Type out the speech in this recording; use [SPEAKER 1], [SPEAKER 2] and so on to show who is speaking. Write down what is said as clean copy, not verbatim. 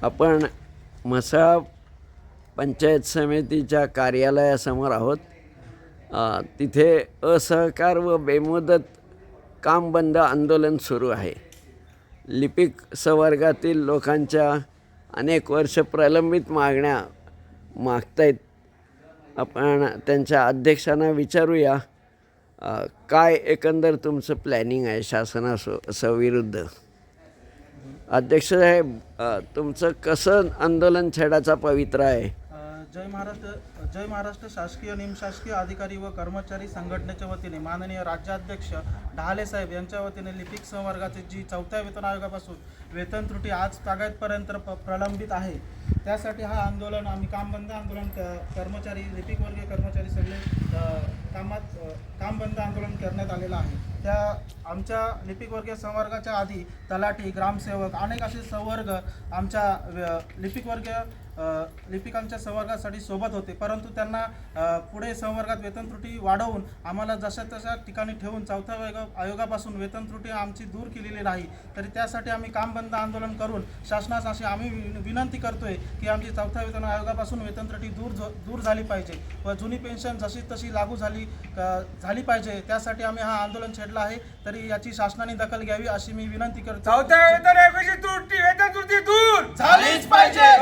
[SPEAKER 1] आपण म्हसळा पंचायत समितीच्या कार्यालयासमोर आहोत. तिथे असहकार व बेमुदत काम बंद आंदोलन सुरू आहे. लिपिक संवर्गातील लोकांच्या अनेक वर्ष प्रलंबित मागण्या मागतायत. आपण त्यांच्या अध्यक्षांना विचारूया काय एकंदर तुमचं प्लॅनिंग आहे शासनाविरुद्ध. अध्यक्ष साहेब, तुमचं कसं आंदोलन छेडाचा पवित्र आहे?
[SPEAKER 2] जय महाराष्ट्र शासकीय निमशासकीय अधिकारी व कर्मचारी संघटनेच्या वतीने माननीय राज्याध्यक्ष ढाले साहेब यांच्या वतीने लिपिक संवर्गाची जी 4थ्या वेतन आयोगापासून वेतन त्रुटी आज तागायतपर्यंत प्रलंबित आहे, त्यासाठी हा आंदोलन आम्ही काम बंद आंदोलन कर्मचारी लिपिक वर्गीय कर्मचारी सगळे काम बंद आंदोलन करण्यात आलेलं आहे. त्या आमच्या लिपिक वर्गीय संवर्गाच्या आधी तलाठी, ग्रामसेवक अनेक असे संवर्ग आमच्या लिपिकांच्या संवर्गासाठी सोबत होते, परंतु त्यांना पुढे संवर्गात वेतन त्रुटी वाढवून आम्हाला जशा तशा ठिकाणी ठेवून 4थ्या आयोगापासून वेतन त्रुटी आमची दूर केलेली नाही. तरी त्यासाठी आम्ही काम बंद आंदोलन करून शासनास अशी आम्ही विनंती करतोय की आमची 4थ्या वेतन आयोगापासून वेतन त्रुटी दूर झाली पाहिजे व जुनी पेन्शन जशी तशी लागू झाली पाहिजे. त्यासाठी आम्ही हा आंदोलन छेडला आहे. तरी याची शासनाने दखल घ्यावी अशी मी विनंती करतो.
[SPEAKER 3] 4थ्या वेतन आयोगाची वेतन त्रुटी दूर
[SPEAKER 2] झालीच पाहिजे.